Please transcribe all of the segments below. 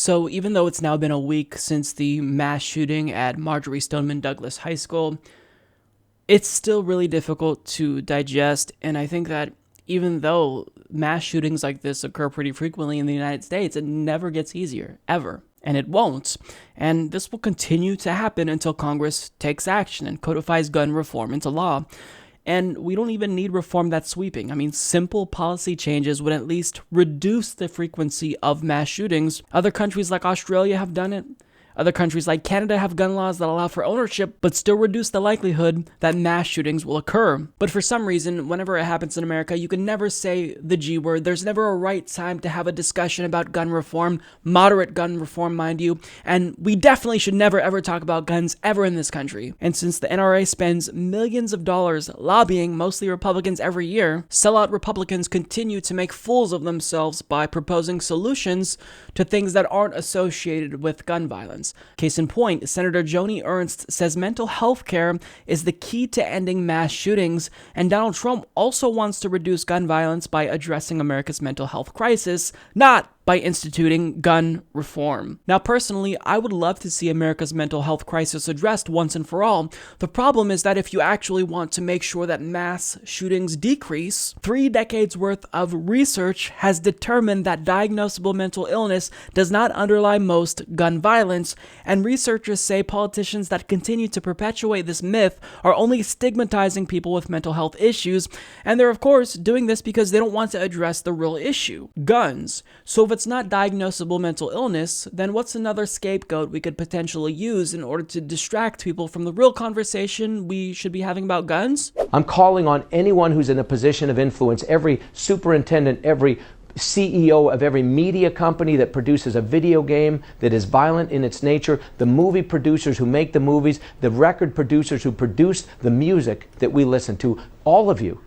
So even though it's now been a week since the mass shooting at Marjory Stoneman Douglas High School, it's still really difficult to digest, and I think that even though mass shootings like this occur pretty frequently in the United States, it never gets easier, ever. And it won't. And this will continue to happen until Congress takes action and codifies gun reform into law. And we don't even need reform that's sweeping. I mean, simple policy changes would at least reduce the frequency of mass shootings. Other countries like Australia have done it. Other countries like Canada have gun laws that allow for ownership, but still reduce the likelihood that mass shootings will occur. But for some reason, whenever it happens in America, you can never say the G word. There's never a right time to have a discussion about gun reform, moderate gun reform, mind you, and we definitely should never ever talk about guns ever in this country. And since the NRA spends millions of dollars lobbying mostly Republicans every year, sellout Republicans continue to make fools of themselves by proposing solutions to things that aren't associated with gun violence. Case in point, Senator Joni Ernst says mental health care is the key to ending mass shootings, and Donald Trump also wants to reduce gun violence by addressing America's mental health crisis, not by instituting gun reform. Now, personally, I would love to see America's mental health crisis addressed once and for all. The problem is that if you actually want to make sure that mass shootings decrease, 3 decades worth of research has determined that diagnosable mental illness does not underlie most gun violence, and researchers say politicians that continue to perpetuate this myth are only stigmatizing people with mental health issues, and they're of course doing this because they don't want to address the real issue, guns. So if it's not diagnosable mental illness, then what's another scapegoat we could potentially use in order to distract people from the real conversation we should be having about guns? I'm calling on anyone who's in a position of influence, every superintendent, every CEO of every media company that produces a video game that is violent in its nature, the movie producers who make the movies, the record producers who produce the music that we listen to, all of you.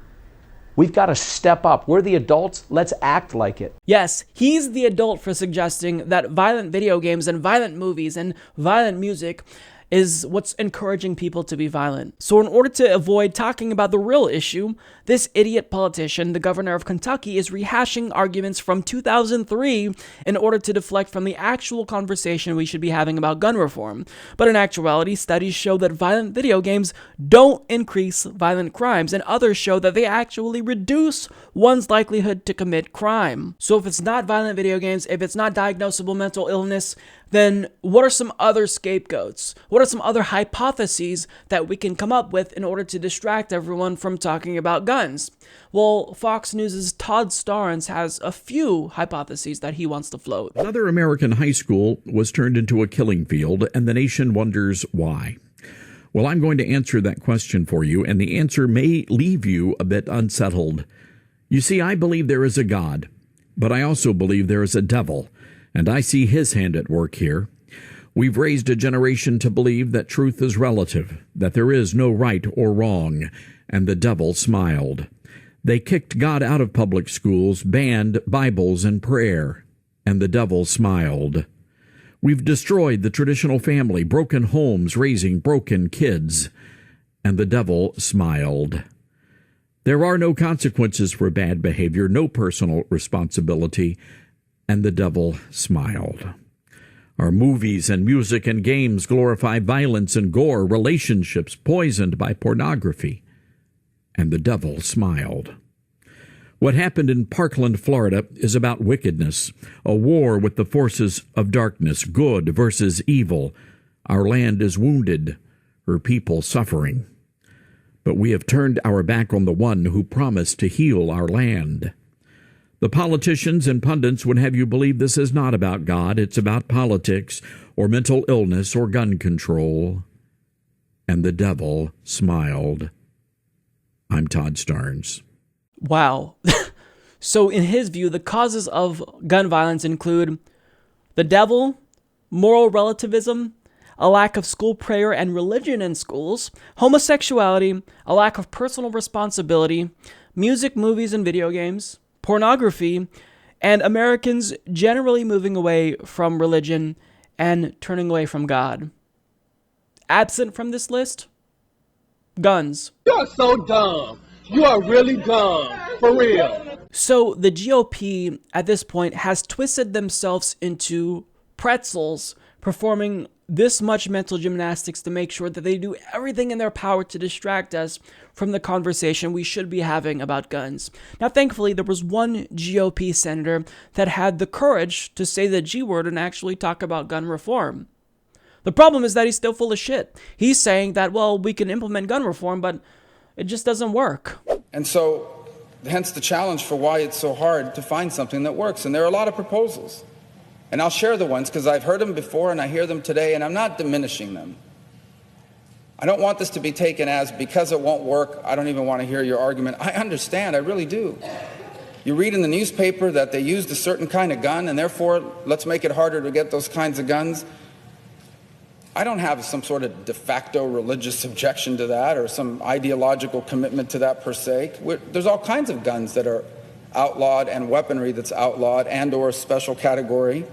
We've got to step up. We're the adults. Let's act like it. Yes, he's the adult for suggesting that violent video games and violent movies and violent music is what's encouraging people to be violent. So in order to avoid talking about the real issue, this idiot politician, the governor of Kentucky, is rehashing arguments from 2003 in order to deflect from the actual conversation we should be having about gun reform. But in actuality, studies show that violent video games don't increase violent crimes, and others show that they actually reduce one's likelihood to commit crime. So if it's not violent video games, if it's not diagnosable mental illness, then what are some other scapegoats? What are some other hypotheses that we can come up with in order to distract everyone from talking about guns? Well, Fox News' Todd Starnes has a few hypotheses that he wants to float. Another American high school was turned into a killing field, and the nation wonders why. Well, I'm going to answer that question for you, and the answer may leave you a bit unsettled. You see, I believe there is a God, but I also believe there is a devil, and I see his hand at work here. We've raised a generation to believe that truth is relative, that there is no right or wrong, and the devil smiled. They kicked God out of public schools, banned Bibles and prayer, and the devil smiled. We've destroyed the traditional family, broken homes, raising broken kids, and the devil smiled. There are no consequences for bad behavior, no personal responsibility, and the devil smiled. Our movies and music and games glorify violence and gore, relationships poisoned by pornography, and the devil smiled. What happened in Parkland, Florida, is about wickedness, a war with the forces of darkness, good versus evil. Our land is wounded, her people suffering. But we have turned our back on the one who promised to heal our land. The politicians and pundits would have you believe this is not about God, it's about politics or mental illness or gun control. And the devil smiled. I'm Todd Starnes. Wow. So in his view, the causes of gun violence include the devil, moral relativism, a lack of school prayer and religion in schools, homosexuality, a lack of personal responsibility, music, movies, and video games, pornography, and Americans generally moving away from religion and turning away from God. Absent from this list, guns. You are so dumb. You are really dumb. For real. So the GOP at this point has twisted themselves into pretzels, performing this much mental gymnastics to make sure that they do everything in their power to distract us from the conversation we should be having about guns. Now, thankfully, there was one GOP senator that had the courage to say the G word and actually talk about gun reform. The problem is that he's still full of shit. He's saying that, well, we can implement gun reform, but it just doesn't work. And so, hence the challenge for why it's so hard to find something that works. And there are a lot of proposals. And I'll share the ones because I've heard them before and I hear them today, and I'm not diminishing them. I don't want this to be taken as because it won't work, I don't even want to hear your argument. I understand, I really do. You read in the newspaper that they used a certain kind of gun and therefore let's make it harder to get those kinds of guns. I don't have some sort of de facto religious objection to that or some ideological commitment to that per se. There's all kinds of guns that are outlawed and weaponry that's outlawed and or a special category.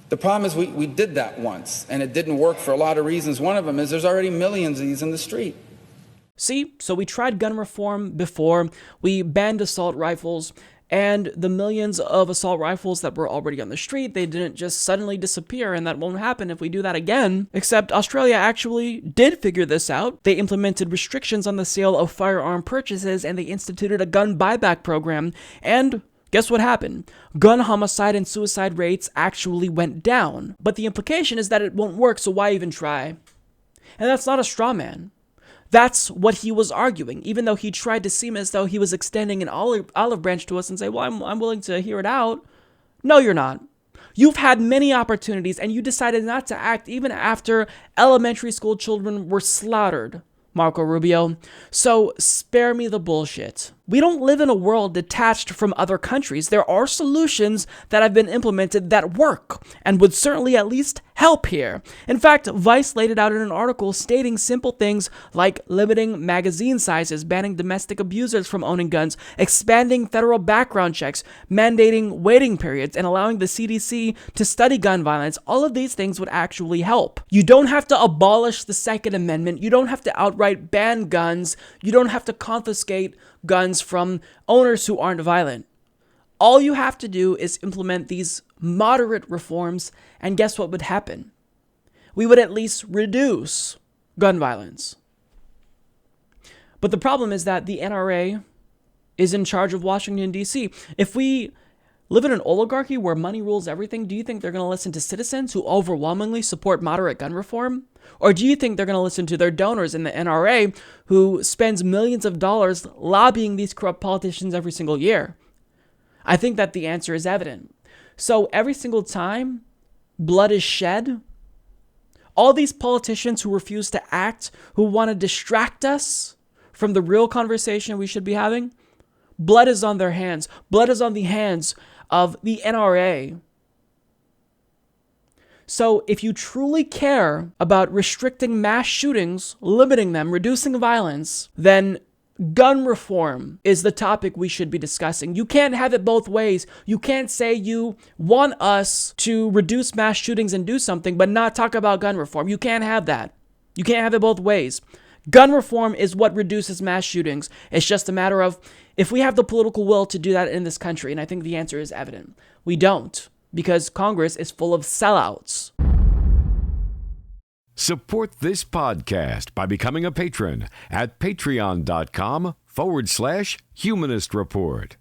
The problem is we did that once and it didn't work for a lot of reasons. One of them is there's already millions of these in the street. See, so we tried gun reform before, we banned assault rifles, and the millions of assault rifles that were already on the street, they didn't just suddenly disappear, and that won't happen if we do that again. Except Australia actually did figure this out. They implemented restrictions on the sale of firearm purchases, and they instituted a gun buyback program, and guess what happened? Gun homicide and suicide rates actually went down. But the implication is that it won't work, so why even try? And that's not a straw man. That's what he was arguing, even though he tried to seem as though he was extending an olive branch to us and say, well, I'm willing to hear it out. No, you're not. You've had many opportunities and you decided not to act even after elementary school children were slaughtered, Marco Rubio. So spare me the bullshit. We don't live in a world detached from other countries. There are solutions that have been implemented that work and would certainly at least help here. In fact, Vice laid it out in an article stating simple things like limiting magazine sizes, banning domestic abusers from owning guns, expanding federal background checks, mandating waiting periods, and allowing the CDC to study gun violence. All of these things would actually help. You don't have to abolish the Second Amendment. You don't have to outright ban guns. You don't have to confiscate guns from owners who aren't violent. All you have to do is implement these moderate reforms, and guess what would happen? We would at least reduce gun violence. But the problem is that the NRA is in charge of Washington, D.C. If we live in an oligarchy where money rules everything, do you think they're going to listen to citizens who overwhelmingly support moderate gun reform? Or do you think they're going to listen to their donors in the NRA who spends millions of dollars lobbying these corrupt politicians every single year? I think that the answer is evident. So every single time blood is shed, all these politicians who refuse to act, who want to distract us from the real conversation we should be having, blood is on their hands. Blood is on the hands of the NRA. So if you truly care about restricting mass shootings, limiting them, reducing violence, then gun reform is the topic we should be discussing. You can't have it both ways. You can't say you want us to reduce mass shootings and do something, but not talk about gun reform. You can't have that. You can't have it both ways. Gun reform is what reduces mass shootings. It's just a matter of if we have the political will to do that in this country, and I think the answer is evident. We don't, because Congress is full of sellouts. Support this podcast by becoming a patron at patreon.com/Humanist Report.